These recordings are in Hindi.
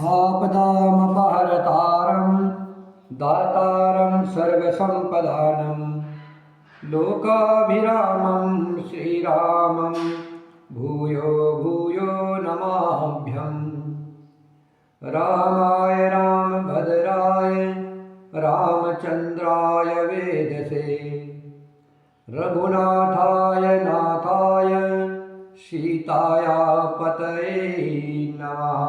आपदामपहर्तारं दातारं सर्वसम्पदानं लोकाभिरामं श्रीरामं भूयो भूयो नमाभ्यं। रामाय रामभद्राय रामचन्द्राय वेदसे रघुनाथाय नाथाय सीताया पतये नमः।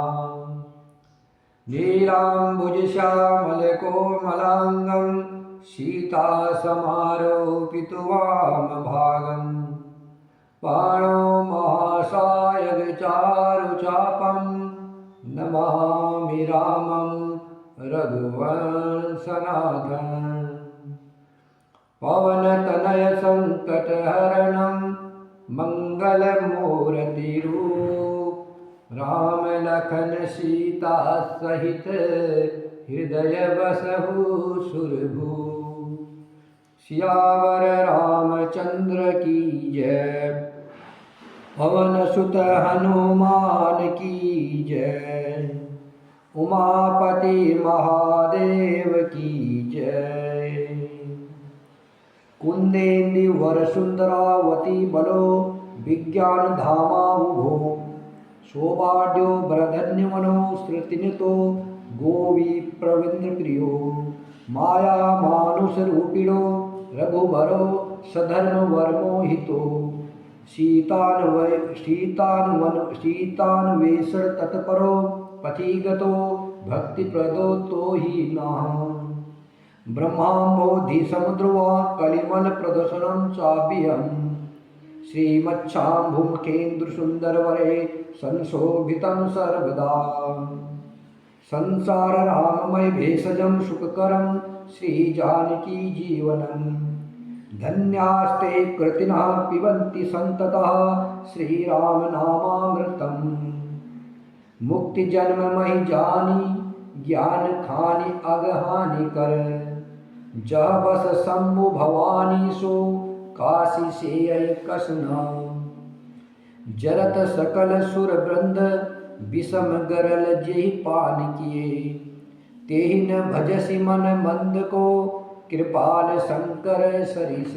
नीलाम्बुजश्यामलकोमलाङ्गं सीतासमारोपितवामभागं पाणौ महासायकचारुचापं नमामि रामं रघुवंशनाथं। पवनतनयसङ्कटहरणं मङ्गलमूर्तिरूप राम लखन सीता सहित हृदय बसहु सुरभू। सियावर रामचंद्र की जय, पवन सुत हनुमान की जय, उमापति महादेव की जय। कुंदेन्दुवर सुंदरावती बलो विज्ञान धामावुभो शोभाढ्यो वरधन्यमनो श्रुतिनितो गोवी प्रविंद्र प्रियो माया मानुष रूपिणो रघुबरो सधर्म वर्मोहितो सीतान्वेषण तत्परो पथिगतो भक्तिप्रदो तो ही नः। ब्रह्माम्बोधि समुद्रवा कलिमल प्रदर्शनं चाभ्यम् श्रीमच्छाम्भुमुखेन्दुसुन्दरवरे संशोभितं सर्वदा। संसार राममय भेषजं सुखकरं श्रीजानकी जीवनं। धन्यास्ते कृतिनः पिबन्ति सन्ततः श्रीराम नामामृतं। मुक्ति जन्ममहि जानी ज्ञान खानि अगहानि कर। जह बस शंभु भवानी सो काशी से कसना। जरत सकल सुर वृंद विषम गरल जेहि पान किए। तेहि न भजसि मन मंद को कृपाल शंकर सरिस।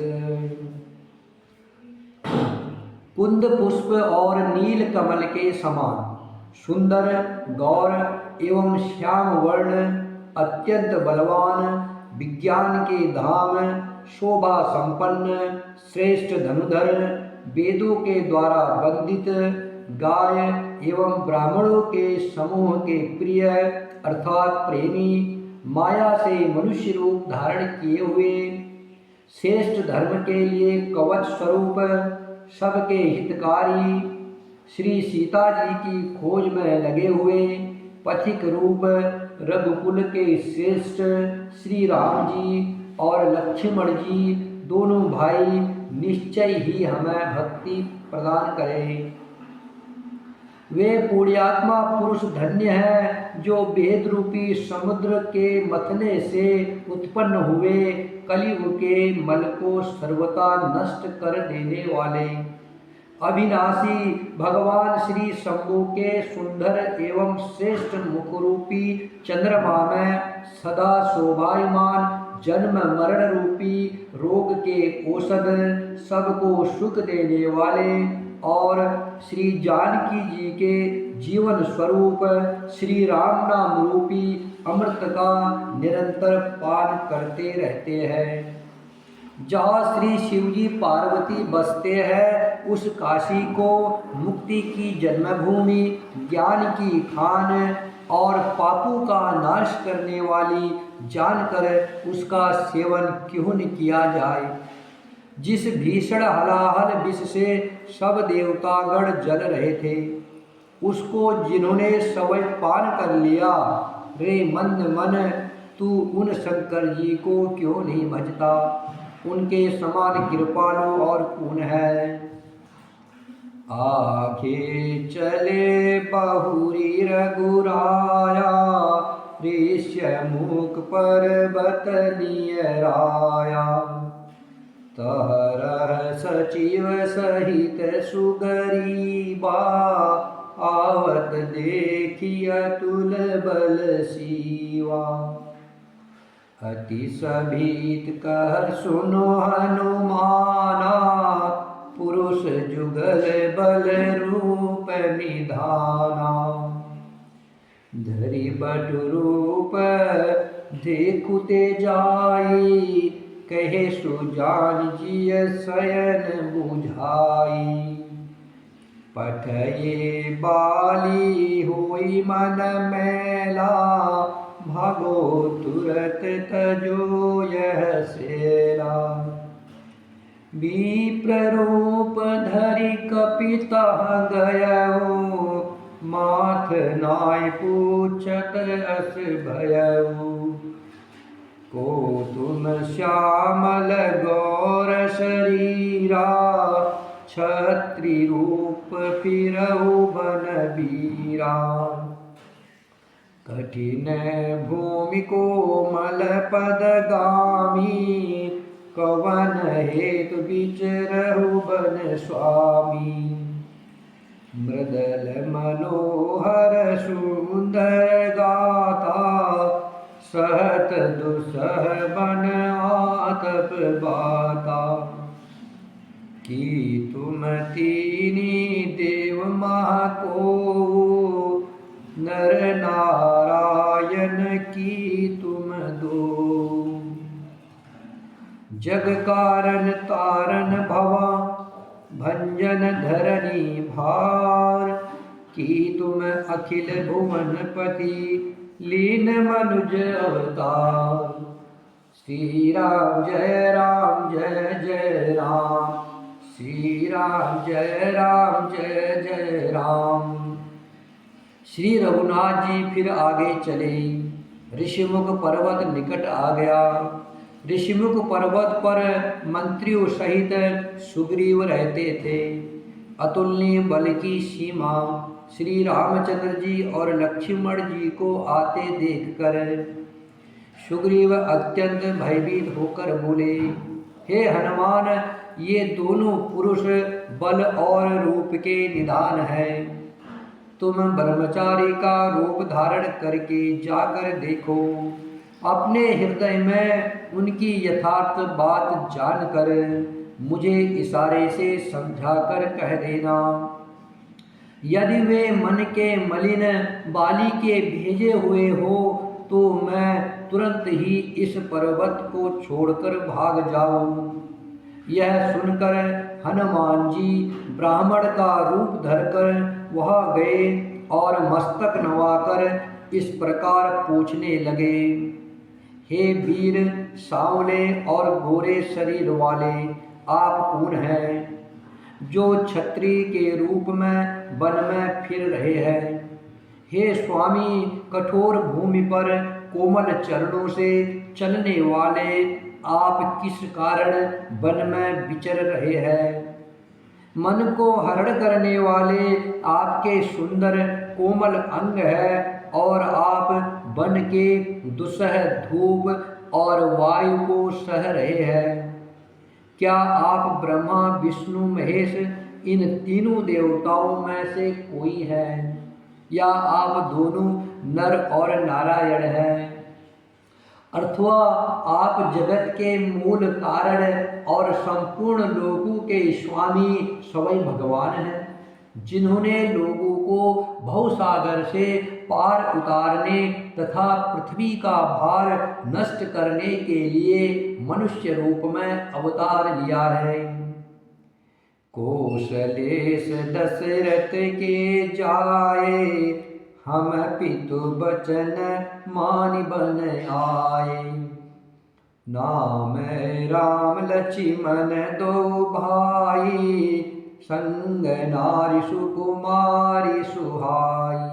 कुंद पुष्प और नील कमल के समान सुंदर गौर एवं श्याम वर्ण अत्यंत बलवान विज्ञान के धाम शोभा संपन्न श्रेष्ठ धनुधर वेदों के द्वारा वंदित गाय एवं ब्राह्मणों के समूह के प्रिय अर्थात प्रेमी माया से मनुष्य रूप धारण किए हुए श्रेष्ठ धर्म के लिए कवच स्वरूप सबके हितकारी श्री सीता जी की खोज में लगे हुए पथिक रूप रघुकुल के श्रेष्ठ श्री राम जी और लक्ष्मण जी दोनों भाई निश्चय ही हमें भक्ति प्रदान करें। वे पुण्यात्मा पुरुष धन्य हैं जो वेद रूपी समुद्र के मथने से उत्पन्न हुए कलियुग के मल को सर्वथा नष्ट कर देने वाले अविनाशी भगवान श्री शंभु के सुंदर एवं श्रेष्ठ मुखरूपी चंद्रमा में सदा शोभायमान जन्म मरण रूपी रोग के औषध सबको सुख देने वाले और श्री जानकी जी के जीवन स्वरूप श्री राम नाम रूपी अमृत का निरंतर पान करते रहते हैं। जहाँ श्री शिवजी पार्वती बसते हैं उस काशी को मुक्ति की जन्मभूमि ज्ञान की खान और पापों का नाश करने वाली जानकर उसका सेवन क्यों न किया जाए। जिस भीषण हलाहल विष से सब देवतागण जल रहे थे उसको जिन्होंने स्वयं पान कर लिया, रे मंद मन तू उन शंकर जी को क्यों नहीं भजता। उनके समान कृपालु और कौन है। आगे चले बहुरी रघुराया ऋष्यमुख पर्वत नियराया। तहरह सचिव सहित सुगरीबा आवत देख देखी अतुल बल सीवा। अति सभीत कह सुनो हनुमाना, पुरुष जुगल बल रूप निधाना। धरि बट रूप देखुते जाई, कहे सुजान जिय शयन बुझाई। पठये बाली होई मन मैला, भागो तुरत तजो यह सेला। विप्ररूप धरि कपिता गयऊ, माथ नाय पूछत अस भयऊ। को तुम श्यामल गौर शरीरा, क्षत्रि रूप फिरऊ बन बीरा। कठिन भूमि कोमल पद गामी, कवन हेतु विचरहु बन स्वामी। मृदल मनोहर सुंदर गाता, सहत दुसह बन आतप बाता। कि तुम तीनी देव महा को, नर नारायण की तुम दो। जग कारण तारण भवा, भंजन धरनी भार। कि तुम अखिल भुवन पति, लीन मनुज अवतार। श्री राम जय राम जय जय राम, श्री राम जय जय राम। श्री रघुनाथ जी फिर आगे चले। ऋषिमुख पर्वत निकट आ गया। ऋषिमुख पर्वत पर मंत्रियों सहित सुग्रीव रहते थे। अतुलनीय बल की सीमा श्री रामचंद्र जी और लक्ष्मण जी को आते देखकर सुग्रीव अत्यंत भयभीत होकर बोले, हे हनुमान, ये दोनों पुरुष बल और रूप के निधान हैं। तुम ब्रह्मचारी का रूप धारण करके जाकर देखो। अपने हृदय में उनकी यथार्थ बात जानकर मुझे इशारे से समझाकर कह देना। यदि वे मन के मलिन बाली के भेजे हुए हो तो मैं तुरंत ही इस पर्वत को छोड़कर भाग जाऊं। यह सुनकर हनुमान जी ब्राह्मण का रूप धरकर वहां गए और मस्तक नवाकर इस प्रकार पूछने लगे, हे वीर सांवले और गोरे शरीर वाले, आप कौन हैं जो क्षत्रिय के रूप में वन में फिर रहे हैं? हे स्वामी, कठोर भूमि पर कोमल चरणों से चलने वाले आप किस कारण वन में विचर रहे हैं? मन को हरण करने वाले आपके सुंदर कोमल अंग है और आप वन के दुस्सह धूप और वायु को सह रहे हैं। क्या आप ब्रह्मा विष्णु महेश इन तीनों देवताओं में से कोई है, या आप दोनों नर और नारायण हैं? अथवा आप जगत के मूल कारण और संपूर्ण लोगों के स्वामी स्वयं भगवान हैं, जिन्होंने लोगों को भवसागर से पार उतारने तथा पृथ्वी का भार नष्ट करने के लिए मनुष्य रूप में अवतार लिया है। कौशलेश दशरथ के जाए, हम पितु बचन मान बन आए। नाम राम लक्ष्मण दो भाई, संग नारी सुकुमारी सुहाई।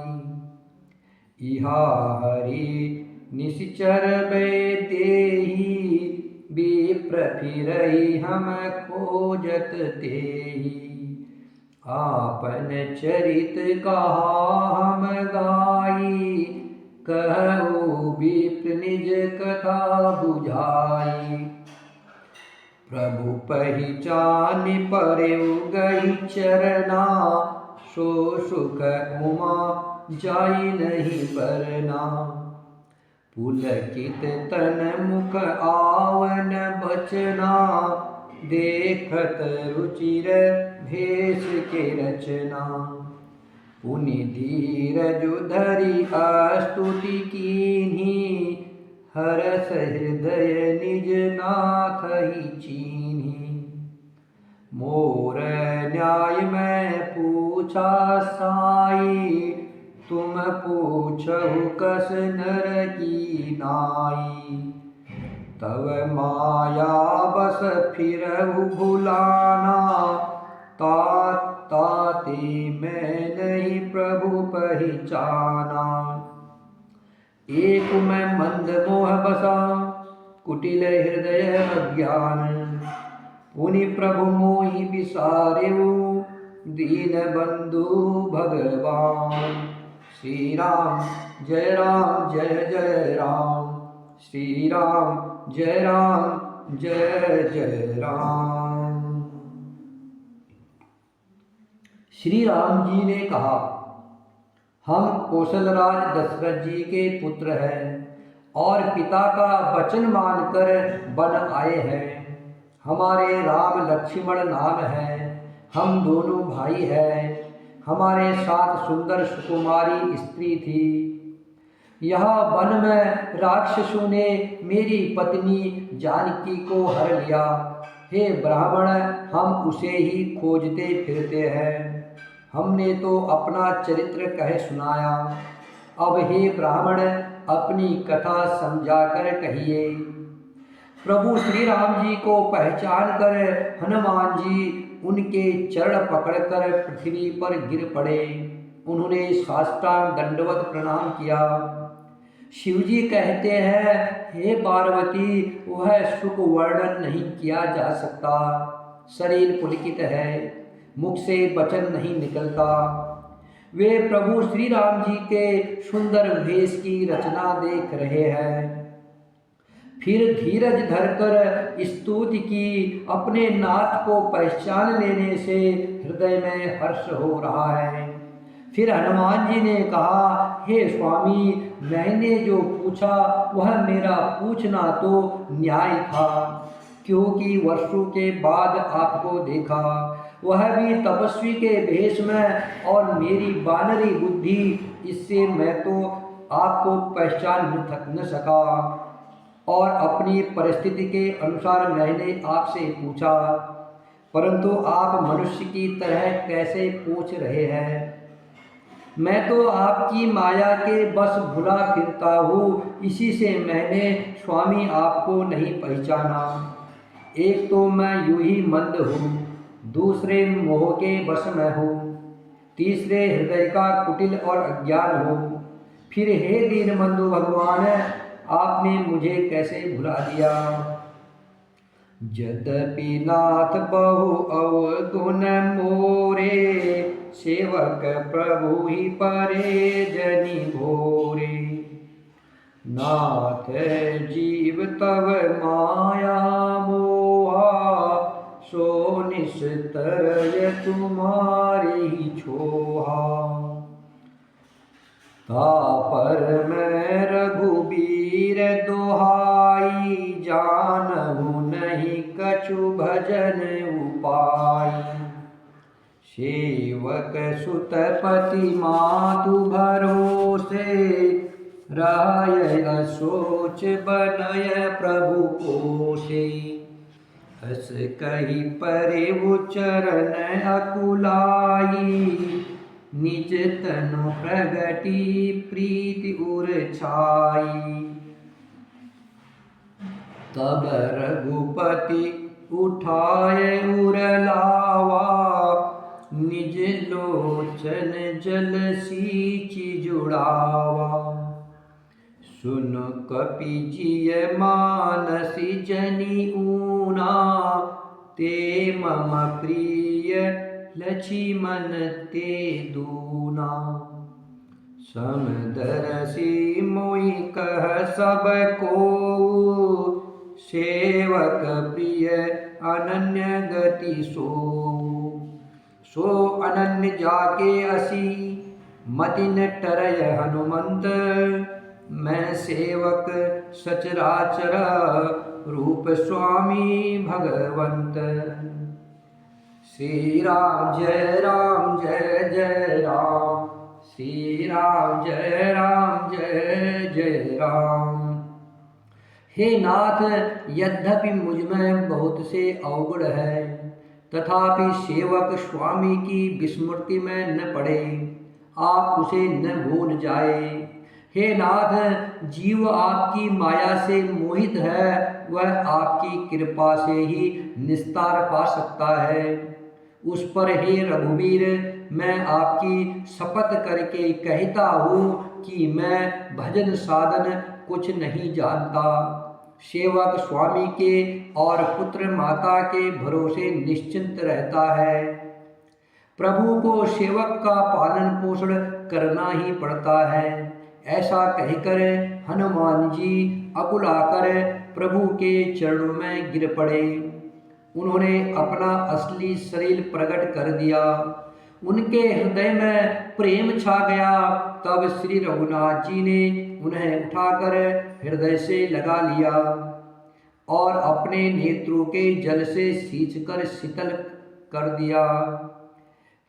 इहा हरि निश्चर देही, विप्र फिरहि हम खोजत तेहि। आपन चरित कहा हम गाई, कहु विप्र निज कथा बुझाई। प्रभु पहिचान परेउ गई चरना, सो सुख उमा जाई नहीं बरना। पुलकित तन मुख आवन बचना, देखत रुचिर भेष के रचना। पुनि धीरज धरि स्तुति कीन्ही, हरष हृदय निज नाथ ही चीन्ही। मोर न्याय मैं पूछा साई, तुम पूछहु कस नर की नाई। तब माया बस फिरहु भुलाना, ताते मैं नहीं प्रभु पहचाना। एक मैं मंद मोह बसा, कुटिल हृदय अज्ञान। पुनि प्रभु मोहि विसारेऊ, दीन बंधु भगवान। श्री राम जय राम, श्री राम जय जय राम। श्री राम जी ने कहा, हम कौशलराज दशरथ जी के पुत्र हैं और पिता का वचन मानकर वन आए हैं। हमारे राम लक्ष्मण नाम है, हम दोनों भाई हैं। हमारे साथ सुंदर सुकुमारी स्त्री थी। यह वन में राक्षसों ने मेरी पत्नी जानकी को हर लिया। हे ब्राह्मण, हम उसे ही खोजते फिरते हैं। हमने तो अपना चरित्र कह सुनाया, अब हे ब्राह्मण अपनी कथा समझाकर कहिए। प्रभु श्री राम जी को पहचान कर हनुमान जी उनके चरण पकड़कर पृथ्वी पर गिर पड़े। उन्होंने साष्टांग दंडवत प्रणाम किया। शिवजी कहते हैं, हे पार्वती, वह सुख वर्णन नहीं किया जा सकता। शरीर पुलकित है, मुख से वचन नहीं निकलता। वे प्रभु श्री राम जी के सुंदर वेश की रचना देख रहे हैं। फिर धीरज धरकर स्तुति की। अपने नाथ को पहचान लेने से हृदय में हर्ष हो रहा है। फिर हनुमान जी ने कहा, हे स्वामी, मैंने जो पूछा वह मेरा पूछना तो न्याय था, क्योंकि वर्षों के बाद आपको देखा, वह भी तपस्वी के भेष में, और मेरी बानरी बुद्धि, इससे मैं तो आपको पहचान न सका। और अपनी परिस्थिति के अनुसार मैंने आपसे पूछा, परंतु आप मनुष्य की तरह कैसे पूछ रहे हैं? मैं तो आपकी माया के बस भुला फिरता हूँ, इसी से मैंने स्वामी आपको नहीं पहचाना। एक तो मैं यूं ही मंद हूँ, दूसरे मोह के वश में हूँ, तीसरे हृदय का कुटिल और अज्ञान हूँ। फिर हे दीनबंधु भगवान, आपने मुझे कैसे भुला दिया? यद्यपि नाथ बहु अवगुण मोरे, सेवक प्रभु ही परे जनि भोरे। नाथ जीव तव माया मोहा, सो निस्तर तुम्हारे ही छोहा। तापर मैं रघुबीर दोहाई, जानहु नहीं कछु भजन उपाय। सेवक सुत पति मातु भरोसे, राय असोच बनय प्रभु पोसे। हस कही परे चरण अकुलाई, निज तनु प्रगति प्रीति उर छाई। तब रघुपति उठाए उर लावा, निज लोचन जल सींचि जुड़ावा। सुन कपि जिय मानसी जनि ऊना, ते मम प्रिय लक्ष्मण ते दूना। समदर्शी मोहि कह सब को, सेवक प्रिय अनन्य गति सो। सो अनन्य जाके असी, मति न टरय हनुमंत, मैं सेवक सचराचर रूप स्वामी भगवंत। श्री राम जय जय राम, श्री राम जय जय राम। हे नाथ, यद्यपि मुझमें बहुत से अवगुण है, तथापि सेवक स्वामी की विस्मृति में न पड़े, आप उसे न भूल जाए। हे नाथ, जीव आपकी माया से मोहित है, वह आपकी कृपा से ही निस्तार पा सकता है। उस पर हे रघुवीर, मैं आपकी शपथ करके कहता हूँ कि मैं भजन साधन कुछ नहीं जानता। सेवक स्वामी के और पुत्र माता के भरोसे निश्चिंत रहता है। प्रभु को सेवक का पालन पोषण करना ही पड़ता है। ऐसा कहकर हनुमान जी अकुलाकर प्रभु के चरणों में गिर पड़े। उन्होंने अपना असली शरीर प्रकट कर दिया। उनके हृदय में प्रेम छा गया। तब श्री रघुनाथ जी ने उन्हें उठाकर हृदय से लगा लिया और अपने नेत्रों के जल से सींचकर शीतल कर दिया।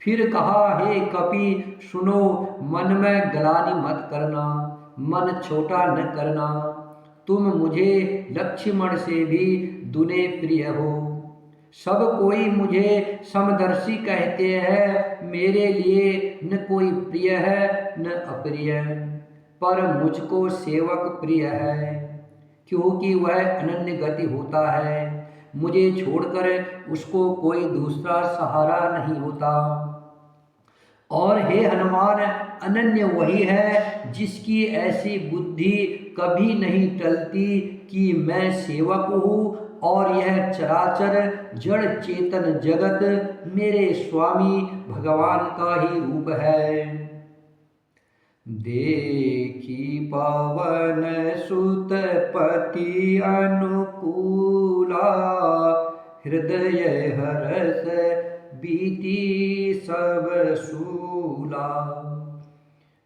फिर कहा, हे कपि सुनो, मन में ग्लानि मत करना, मन छोटा न करना। तुम मुझे लक्ष्मण से भी दुने प्रिय हो। सब कोई मुझे समदर्शी कहते हैं, मेरे लिए न कोई प्रिय है न अप्रिय, पर मुझको सेवक प्रिय है, क्योंकि वह अनन्य गति होता है। मुझे छोड़कर उसको कोई दूसरा सहारा नहीं होता। और हे हनुमान, अनन्य वही है जिसकी ऐसी बुद्धि कभी नहीं टलती कि मैं सेवक हूँ और यह चराचर जड़ चेतन जगत मेरे स्वामी भगवान का ही रूप है। देखी पवन सुत पति अनुकूला, हृदय हरस बीती सब सूला।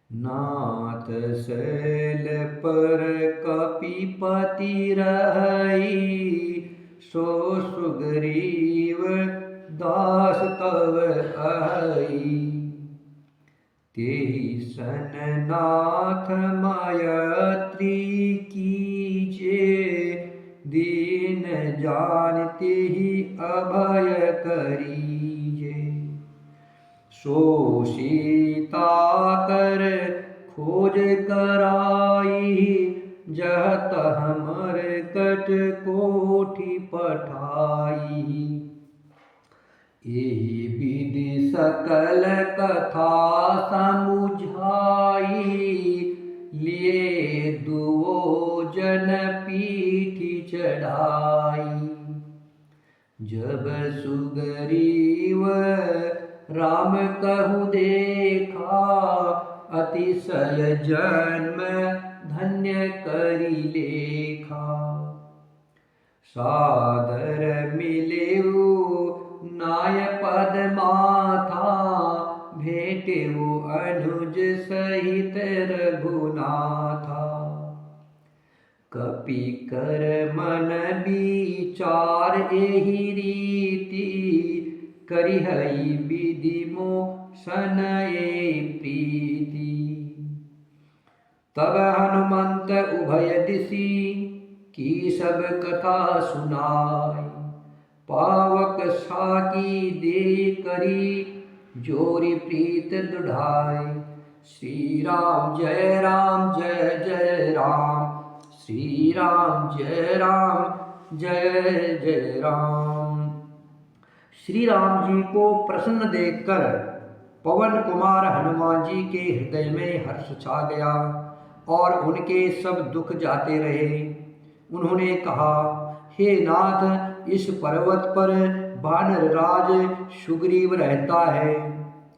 नाथ शैल पर कपिपति रही, सो सुग्रीव दास तव आई। तेहि सन नाथ मैत्री कीजे, दीन जानते ही अभय करीजे। सो सीता कर खोज कराई, जहत हमर कट कोठि पठाई। एहि विधि सकल कथा समुझाई, लिए दुओ जन पीठी चढ़ाई। जब सुग्रीव राम कहु देखा, अतिशय जन्म धन्य करी लेखा। सादर मिलेऊ नाय पद माथा, भेटेऊ अनुज सहित रघुनाथा। कपि कर मन विचार एहि रीति, करिहई विधि मोसन ए प्रीति। तब हनुमंत उभय दिशि, की सब कथा सुनाई। पावक साकी दे करी, जोरी प्रीत दुढ़ाई। श्री राम जय राम, श्री राम जय जय राम। श्री राम जी को प्रसन्न देखकर पवन कुमार हनुमान जी के हृदय में हर्ष छा गया और उनके सब दुख जाते रहे। उन्होंने कहा, हे नाथ, इस पर्वत पर वानर राज सुग्रीव रहता है,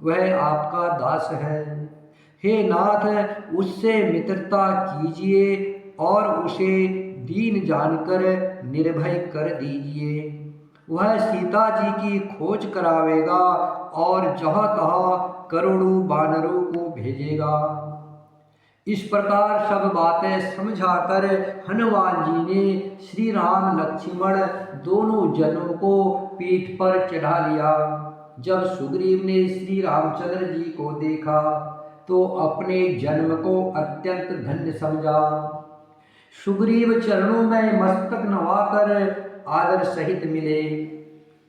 वह आपका दास है। हे नाथ, उससे मित्रता कीजिए और उसे दीन जानकर निर्भय कर दीजिए। वह सीता जी की खोज करावेगा और जहाँ तहाँ करोड़ों वानरों को भेजेगा। इस प्रकार सब बातें समझाकर हनुमान जी ने श्री राम लक्ष्मण दोनों जनों को पीठ पर चढ़ा लिया। जब सुग्रीव ने श्री रामचंद्र जी को देखा तो अपने जन्म को अत्यंत धन्य समझा। सुग्रीव चरणों में मस्तक नवाकर आदर सहित मिले।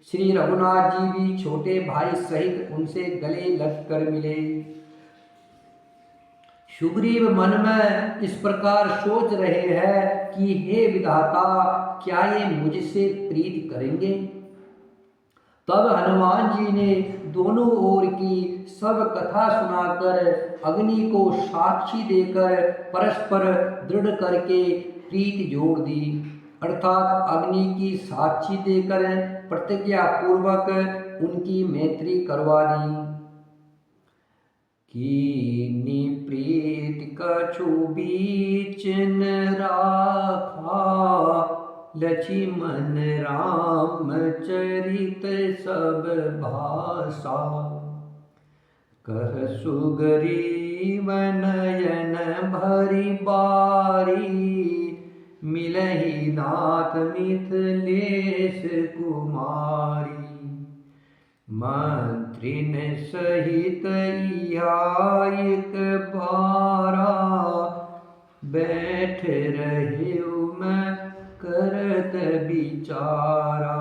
श्री रघुनाथ जी भी छोटे भाई सहित उनसे गले लगकर मिले। सुग्रीव मन में इस प्रकार सोच रहे हैं कि हे विधाता, क्या ये मुझसे प्रीति करेंगे? तब हनुमान जी ने दोनों ओर की सब कथा सुनाकर अग्नि को साक्षी देकर परस्पर दृढ़ करके प्रीति जोड़ दी, अर्थात अग्नि की साक्षी देकर प्रतिज्ञा पूर्वक उनकी मैत्री करवा दी। कीनी प्रीत कछु बीच न राखा, लक्ष्मण राम चरित सब भाषा। कह सुग्रीव नयन भरि बारी, मिलहि नाथ मिथिलेश कुमारी। मंत्रिन सहित एक बारा, बैठ रहे मैं करत विचारा।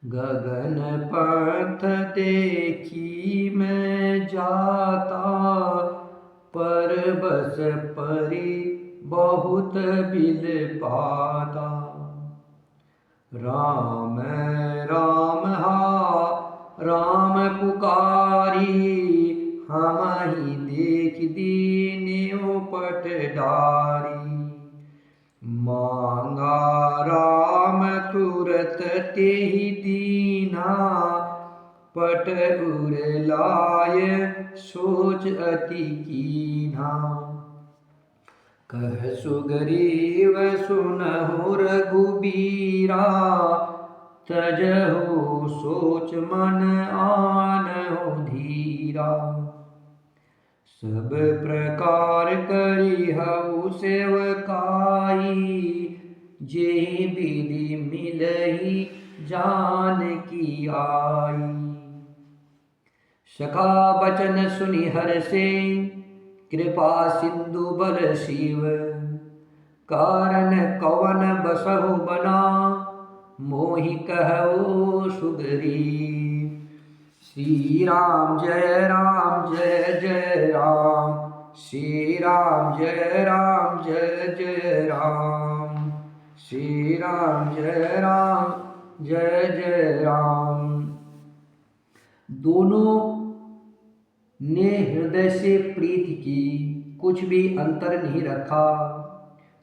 गगन पंथ देखी मैं जाता, परबस परी बहुत बिल पाता। राम राम राम पुकारी, हम ही देख दीन्यो पट डारी। मांगा राम तुरत तेहि दीना, पट उर लाय सोच अति कीन्हा। कह सुग्रीव सुनहु रघुबीरा, तजहु सोच मन आनहु धीरा। सब प्रकार करिहु सेवकाई, जेहि विधि मिलहि जानकी आई। सखा बचन सुनि हर्षे, कृपा सिंधु बल शिव। कारण कवन बसहु बना, मोहि कहु सुग्रीव। श्री राम जय जय राम, श्री राम जय जय राम, श्री राम जय जय राम। दोनों ने हृदय से प्रीति की, कुछ भी अंतर नहीं रखा।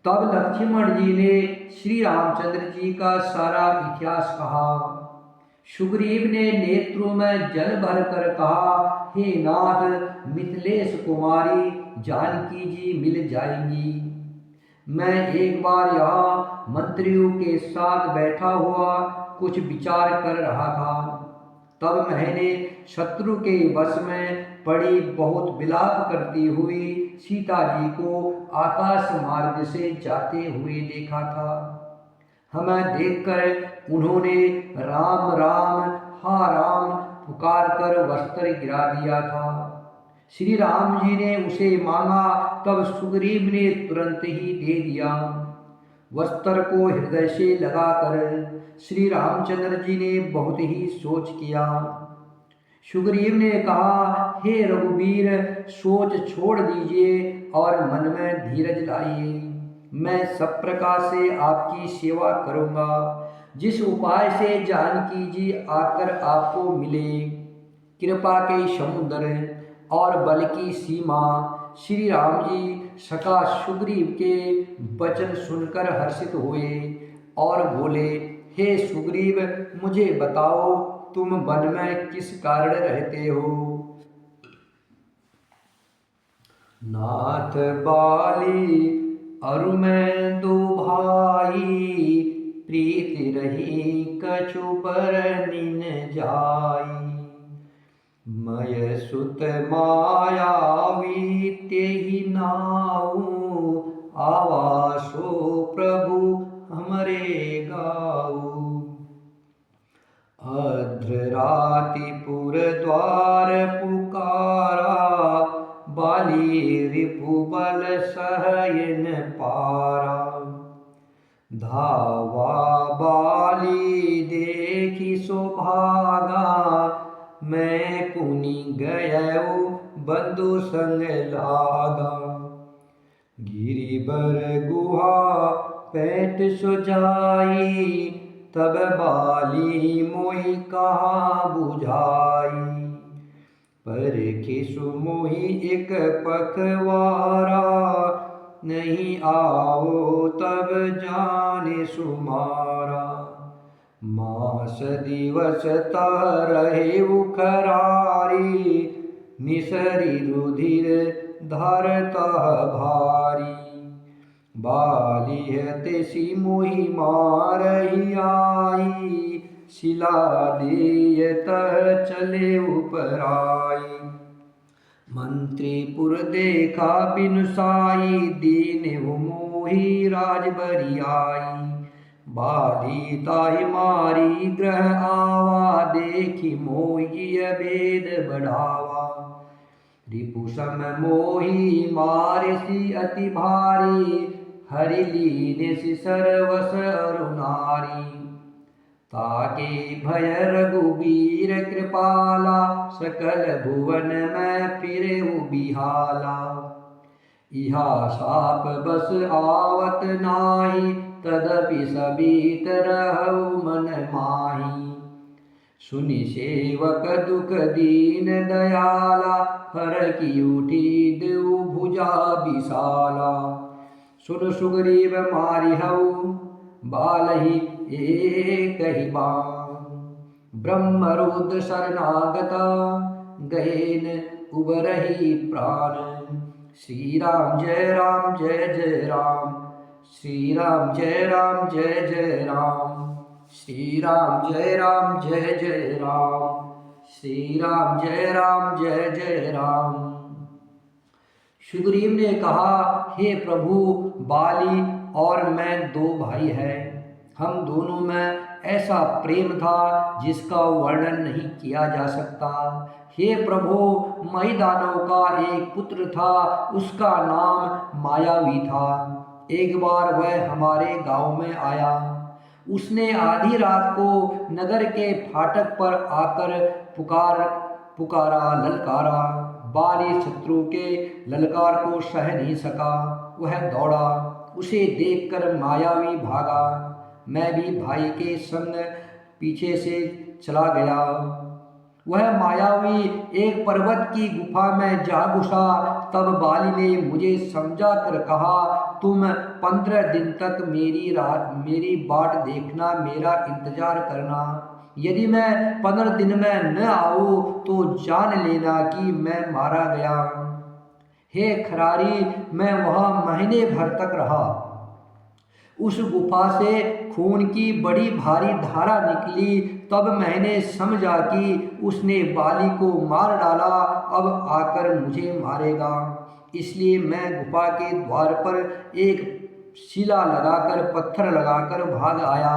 तब लक्ष्मण जी ने श्री रामचंद्र जी का सारा इतिहास कहा। सुग्रीव ने नेत्रों में जल भर कर कहा, हे नाथ, मिथिलेश कुमारी जानकी जी मिल जाएंगी। मैं एक बार यहाँ मंत्रियों के साथ बैठा हुआ कुछ विचार कर रहा था, तब मैंने शत्रु के वश में पड़ी बहुत विलाप करती हुई सीता जी को आकाश मार्ग से जाते हुए देखा था। हमें देखकर उन्होंने राम राम हा राम पुकार कर वस्त्र गिरा दिया था। श्री राम जी ने उसे मांगा, तब सुग्रीव ने तुरंत ही दे दिया। वस्त्र को हृदय से लगाकर श्री रामचंद्र जी ने बहुत ही सोच किया। सुग्रीव ने कहा, हे रघुवीर, सोच छोड़ दीजिए और मन में धीरज लाइए। मैं सब प्रकार से आपकी सेवा करूंगा। जिस उपाय से जानकी जी आकर आपको मिले, कृपा के समुद्र और बल की सीमा। श्री राम जी सखा सुग्रीव के वचन सुनकर हर्षित हुए और बोले, हे सुग्रीव, मुझे बताओ तुम वन में किस कारण रहते हो? नाथ बाली अरु में दो भाई, प्रीति रही कछु पर निन जाई। मय सुत मायावी तेहि नाऊ, आवासो प्रभु हमरे गाऊ। अध्ररातिपुर द्वार पुकारा, बाली रिपु बल सहयन पारा। धावा बाली देखी सो भागा, मैं पुनि गयो बंधु संग लागा। गिरिबर गुहा पैठ सुजाई, तब बाली मोहि कहाँ बुझाई। पर खिसु मोहि एक पखवारा, नहीं आओ तब जाने सुमारा। मास दिवस रहे उखरारी, निसरी रुधिर धरता भारी। बाली तेसी मोहि मारही आई, शिला देयत चले उपराई। मंत्रीपुर देखा बिनु साई, दीन मोहि राज बरियाई। बाली ताहि मारी ग्रह आवा, देखी मोहि भेद बढ़ावा। रिपु सम मोहि मारिसी अति भारी, हरि लीने सर्वस अरु नारी। ताके भय रघुबीर कृपाला, सकल भुवन में फिरे बिहाला। इहा साप बस आवत नाही, तदपि सबीत रहु मन माही। सुनि सेवक दुख दीन दयाला, हर की उठी देव भुजा विशाला। सुन सुग्रीव मारिहउ, बालहि एकहि बाण। ब्रह्मरुद्र शरणागता, गएन उबरहि प्राण। श्री राम जय राम जय जय राम, श्री राम जय राम जय जय राम। श्री राम जय राम जय जय राम, श्री राम जय राम जय जय राम। सुग्रीव ने कहा, हे प्रभु, बाली और मैं दो भाई हैं। हम दोनों में ऐसा प्रेम था जिसका वर्णन नहीं किया जा सकता। हे प्रभु, महिदानव का एक पुत्र था, उसका नाम मायावी था। एक बार वह हमारे गांव में आया। उसने आधी रात को नगर के फाटक पर आकर पुकारा ललकारा। बाली शत्रु के ललकार को सह नहीं सका, वह दौड़ा। उसे देखकर मायावी भागा। मैं भी भाई के संग पीछे से चला गया। वह मायावी एक पर्वत की गुफा में जा घुसा। तब बाली ने मुझे समझा कर कहा, तुम 15 दिन तक मेरी बाट देखना, मेरा इंतजार करना। यदि मैं 15 दिन में न आऊँ तो जान लेना कि मैं मारा गया। हे खरारी, मैं वहाँ महीने भर तक रहा। उस गुफा से खून की बड़ी भारी धारा निकली। तब मैंने समझा कि उसने बाली को मार डाला, अब आकर मुझे मारेगा। इसलिए मैं गुफा के द्वार पर एक शिला लगाकर, पत्थर लगाकर भाग आया।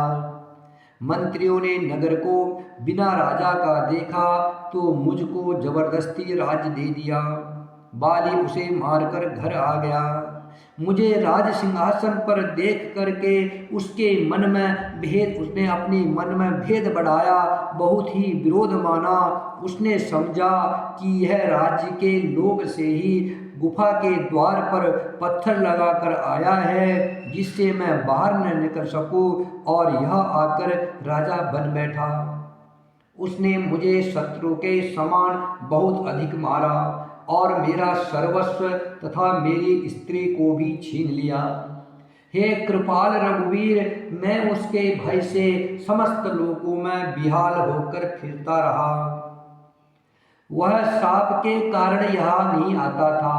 मंत्रियों ने नगर को बिना राजा का देखा तो मुझको जबरदस्ती राज्य दे दिया। बाली उसे मारकर घर आ गया। मुझे राज सिंहासन पर देख करके उसने अपने मन में भेद बढ़ाया, बहुत ही विरोध माना। उसने समझा कि यह राज्य के लोभ से ही गुफा के द्वार पर पत्थर लगाकर आया है, जिससे मैं बाहर न निकल सकूं, और यहाँ आकर राजा बन बैठा। उसने मुझे शत्रु के समान बहुत अधिक मारा और मेरा सर्वस्व तथा मेरी स्त्री को भी छीन लिया। हे कृपाल रघुवीर, मैं उसके भय से समस्त लोकों में बिहाल होकर फिरता रहा। वह श्राप के कारण यहाँ नहीं आता था।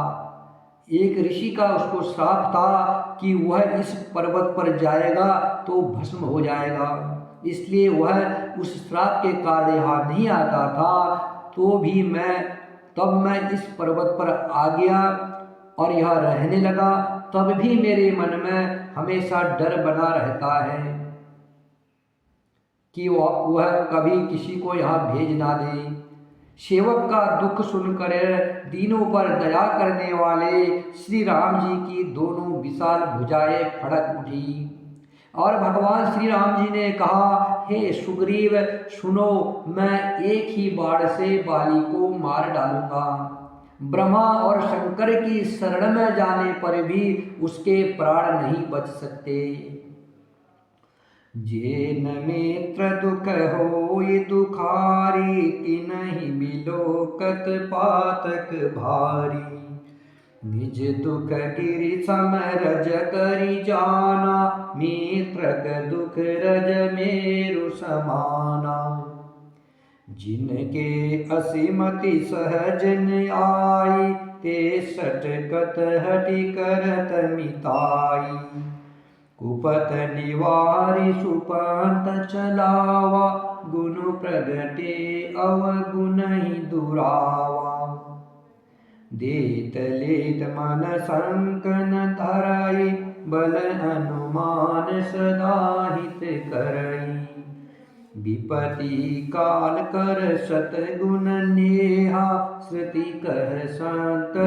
एक ऋषि का उसको श्राप था कि वह इस पर्वत पर जाएगा तो भस्म हो जाएगा, इसलिए वह उस श्राप के कारण यहाँ नहीं आता था। तो भी तब मैं इस पर्वत पर आ गया और यह रहने लगा, तब भी मेरे मन में हमेशा डर बना रहता है कि वह कभी किसी को यहाँ भेज ना दे। सेवक का दुख सुनकर दीनों पर दया करने वाले श्री राम जी की दोनों विशाल भुजाएं फड़क उठी और भगवान श्री राम जी ने कहा, हे सुग्रीव सुनो, मैं एक ही बाण से बाली को मार डालूंगा। ब्रह्मा और शंकर की शरण में जाने पर भी उसके प्राण नहीं बच सकते। जेन मित्र दुख होय दुखारी, तिनहि बिलोकत पातक भारी। निज दुख गिरि सम रज करि जाना, मित्रक दुख रज मेरु समाना। जिनके असीमति सहज न आई, ते सटकत हटि करत मिताई। कुपथ निवारि सुपंथ चलावा, गुण प्रगटे अवगुणहि दुरावा। देत लेत मन संकन धरई, बल हनुमान सदा हित करई। विपति काल कर सतगुण नेहा, श्रुति कह संत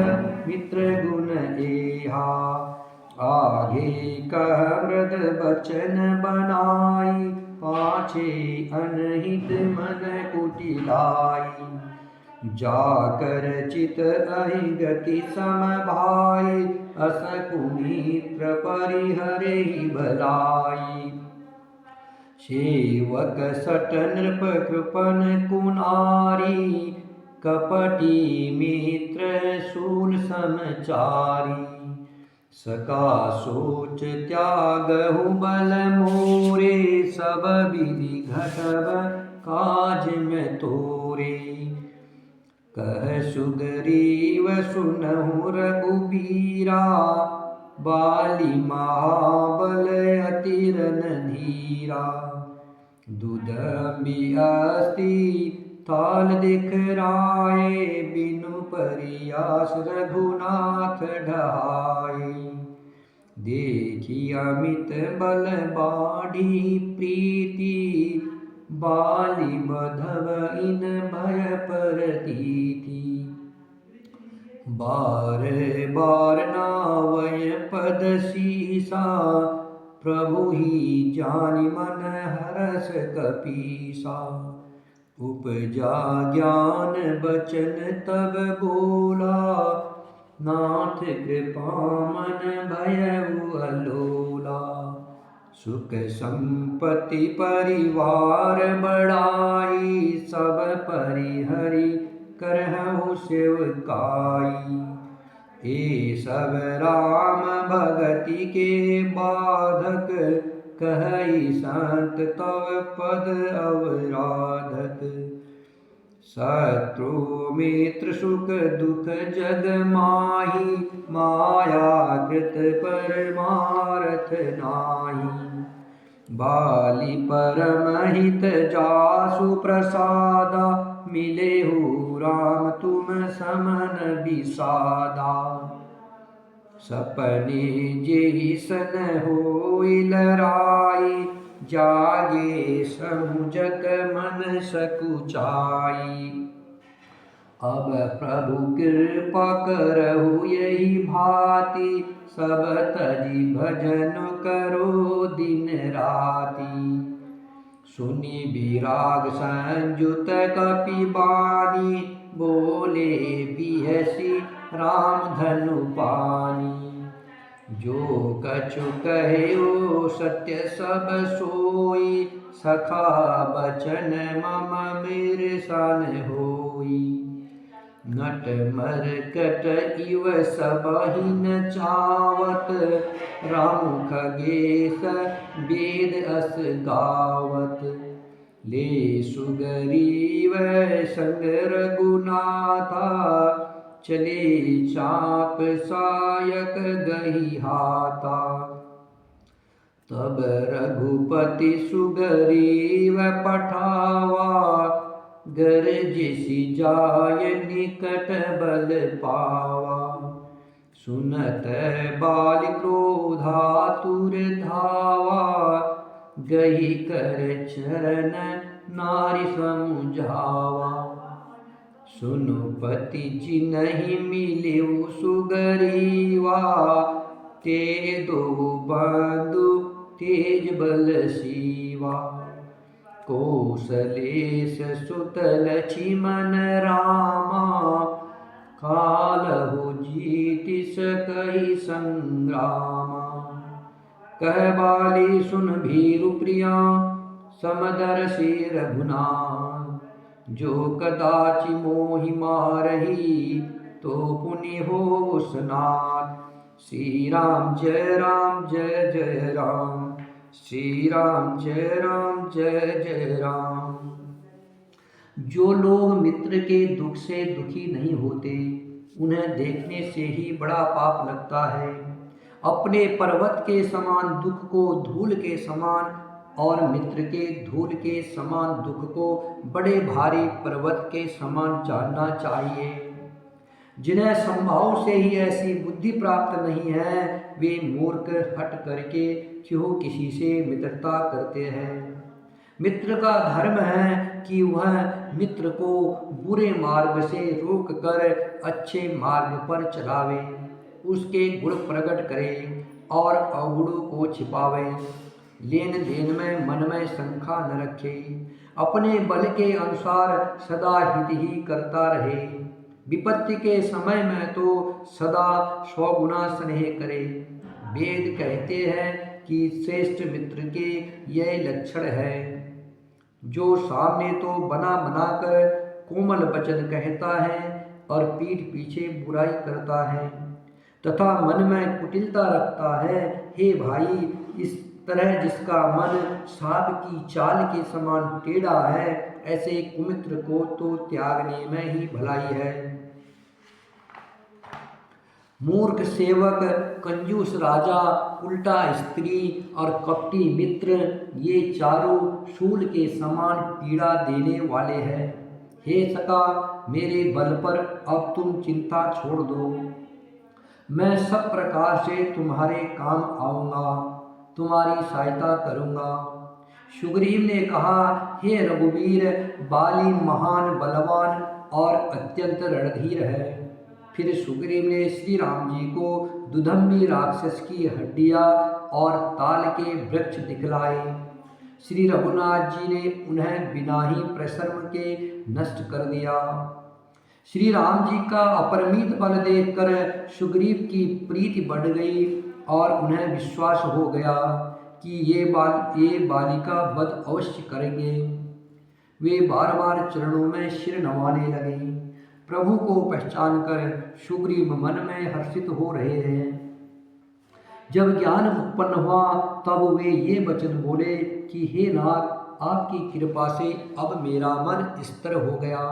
मित्र गुण एहा। आगे कह मृद बचन बनाई, पाछे अनहित मन कुटिलाई। जाकर चित अहि गति सम भाई, अस कुमित्र परिहरहि भलाई। सेवक सट नृप कृपन कुनारी, कपटी मित्र शूल समचारी। सका सोच त्यागहु बल मोरे, सब विधि घटब काज में तोरे। कह सुग्रीव सुनहु रघुबीरा, बाली महाबल अति रणधीरा। दुदंबि अस्ति ताल दिखराए, बिनु परियास रघुनाथ ढहाए। देखी अमित बल बाढ़ी प्रीति, बाली बधव इन भय परतीति। बार बार नावय पद सीसा, प्रभु ही जानि मन हरस कपीसा। उपजा ज्ञान बचन तब बोला, नाथ कृपा मन भयउ अलोला। सुख संपत्ति परिवार बढ़ाई, सब परिहरि करहु सेवकाई। ए सब राम भगति के बाधक, कहई संत तव पद अवराधक। शत्रु मित्र सुख दुख जग माही, माया कृत परमारथ नाही। बाली परम हित जासु प्रसादा, मिलेहु राम तुम समन बिसादा। सपने जेहि सन होई लराई, जागे समुझत मन सकुचाई। अब प्रभु कृपा करहु यही भांति, सब तजि भजन करो दिन राति। सुनि विराग संयुत कपि बानी, बोले बिहसि राम धनु पानी। जो कछु कहे ओ सत्य सब सोई, सखा बचन मम मेरे सन होई। नट मरकट इव सबहि न चावत, राम खगेश वेद अस गावत। ले सुग्रीव संग रघुनाथा, चले चाप सायक गही हाथा। तब रघुपति सुग्रीव पठावा, गरजेसी जाय निकट बल पावा। सुनत बाल क्रोधातुर धावा, गही कर चरण नारी समुझावा। सुनु पति जिनहि मिलिउ सुगरीवा, ते दो बंधु तेज बल सीवा। कौसलेश सुत लक्ष्मण रामा, कालहु जीति सकहि संग्रामा। कह बाली सुन भीरु प्रिया, समदर्शी रघुनाथ। जो कदाचि मोहि मारही, तो पुनि हो सनाथ। श्री राम जय जय राम, श्री राम जय जय राम। जो लोग मित्र के दुख से दुखी नहीं होते, उन्हें देखने से ही बड़ा पाप लगता है। अपने पर्वत के समान दुख को धूल के समान और मित्र के धूल के समान दुख को बड़े भारी पर्वत के समान जानना चाहिए। जिन्हें संभाव से ही ऐसी बुद्धि प्राप्त नहीं है, वे मूर्ख हट करके क्यों किसी से मित्रता करते हैं। मित्र का धर्म है कि वह मित्र को बुरे मार्ग से रोक कर अच्छे मार्ग पर चलावे, उसके गुण प्रकट करे और अवगुणों को छिपावे। लेन देन में मन में शंका न रखे, अपने बल के अनुसार सदा हित ही करता रहे। विपत्ति के समय में तो सदा 100 गुना स्नेह करे। वेद कहते हैं कि श्रेष्ठ मित्र के यह लक्षण है, जो सामने तो बना बनाकर कोमल वचन कहता है और पीठ पीछे बुराई करता है, तथा मन में कुटिलता रखता है। हे भाई, इस तरह जिसका मन सांप की चाल के समान टेढ़ा है, ऐसे कुमित्र को तो त्यागने में ही भलाई है। मूर्ख सेवक, कंजूस राजा, उल्टा स्त्री और कपटी मित्र, ये चारों शूल के समान पीड़ा देने वाले हैं। हे सखा, मेरे बल पर अब तुम चिंता छोड़ दो। मैं सब प्रकार से तुम्हारे काम आऊँगा, तुम्हारी सहायता करूँगा। सुग्रीव ने कहा, हे रघुवीर, बाली महान बलवान और अत्यंत रणधीर है। फिर सुग्रीव ने श्री राम जी को दुधम्बी राक्षस की हड्डियाँ और ताल के वृक्ष दिखलाए। श्री रघुनाथ जी ने उन्हें बिना ही परिश्रम के नष्ट कर दिया। श्री राम जी का अपरिमित बल देखकर सुग्रीव की प्रीति बढ़ गई और उन्हें विश्वास हो गया कि ये बालिका वध अवश्य करेंगे। वे बार बार चरणों में सिर नवाने लगे। प्रभु को पहचान कर सुग्रीव मन में हर्षित हो रहे हैं। जब ज्ञान उत्पन्न हुआ तब वे ये वचन बोले कि हे नाथ, आपकी कृपा से अब मेरा मन स्थिर हो गया।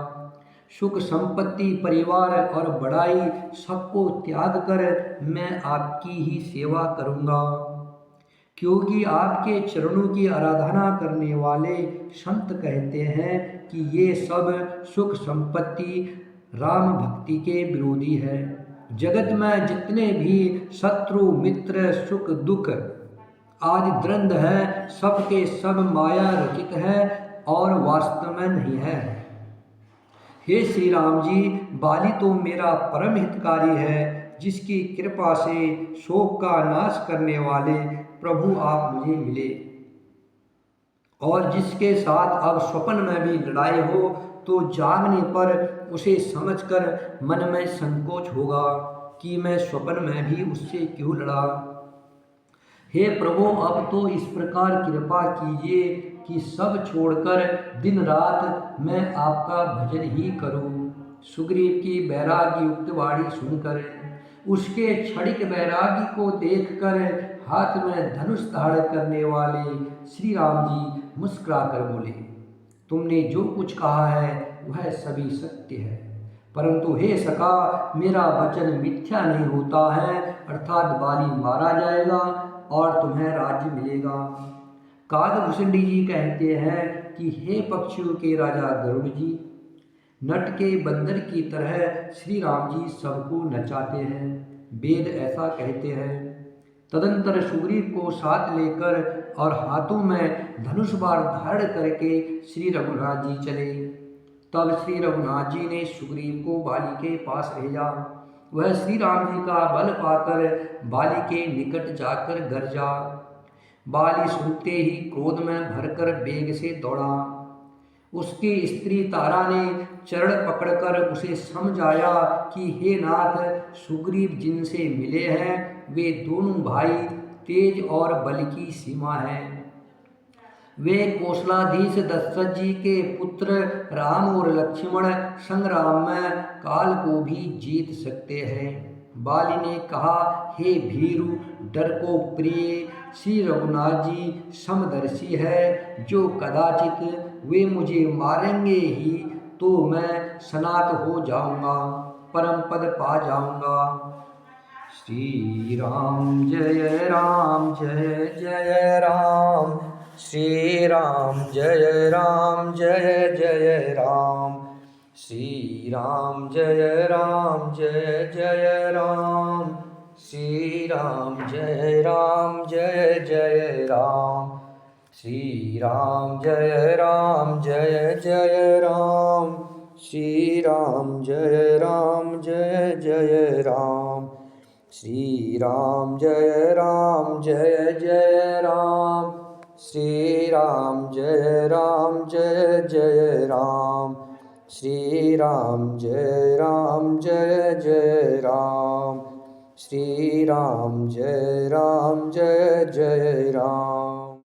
सुख संपत्ति, परिवार और बड़ाई सबको त्याग कर मैं आपकी ही सेवा करूँगा, क्योंकि आपके चरणों की आराधना करने वाले संत कहते हैं कि ये सब सुख संपत्ति राम भक्ति के विरोधी है। जगत में जितने भी शत्रु मित्र सुख दुख आदि द्वंद्व है, सबके सब माया रचित है और वास्तव में नहीं है। हे श्री राम जी, बाली तो मेरा परम हितकारी है, जिसकी कृपा से शोक का नाश करने वाले प्रभु आप मुझे मिले, और जिसके साथ अब स्वप्न में भी लड़ाई हो तो जागने पर उसे समझकर मन में संकोच होगा कि मैं स्वप्न में भी उससे क्यों लड़ा। हे प्रभु, अब तो इस प्रकार कृपा कीजिए कि सब छोड़कर दिन रात मैं आपका भजन ही करूं। सुग्रीव की वैराग्य युक्त वाणी सुनकर, उसके क्षणिक वैराग्य को देखकर हाथ में धनुष धारण करने वाले श्री राम जी मुस्कुराकर बोले, तुमने जो कुछ कहा है वह सभी सत्य है, परंतु हे सखा, मेरा वचन मिथ्या नहीं होता है, अर्थात बाली मारा जाएगा और तुम्हें राज्य मिलेगा। कागभूषणी जी कहते हैं कि हे पक्षियों के राजा गरुड़ जी, नट के बंदर की तरह श्री राम जी सबको नचाते हैं। वेद ऐसा कहते हैं। तदंतर सुग्रीव को साथ लेकर और हाथों में धनुष बाण धारण करके श्री रघुनाथ जी चले। तब श्री रघुनाथ जी ने सुग्रीव को बाली के पास भेजा। वह श्री राम जी का बल पाकर बाली के निकट जाकर गरजा। बाली सुनते ही क्रोध में भरकर वेग से दौड़ा। उसकी स्त्री तारा ने चरण पकड़कर उसे समझाया कि हे नाथ, सुग्रीव जिनसे मिले हैं वे दोनों भाई तेज और बल की सीमा है। वे कौशलाधीश दशरथ जी के पुत्र राम और लक्ष्मण संग्राम में काल को भी जीत सकते हैं। बाली ने कहा, हे भीरु, डर को प्रिय, श्री रघुनाथ जी समदर्शी है। जो कदाचित वे मुझे मारेंगे ही तो मैं सनात हो जाऊंगा, परम पद पा जाऊंगा। श्री राम जय राम जय जय राम, श्री राम जय राम जय जय राम, श्री राम जय राम जय जय राम, श्री राम जय राम जय जय राम, श्री राम जय राम जय जय राम, श्री राम जय राम जय जय राम, श्री राम जय राम जय जय राम, श्री राम जय राम जय जय राम, श्री राम जय राम जय जय राम, श्री राम जय राम जय जय राम।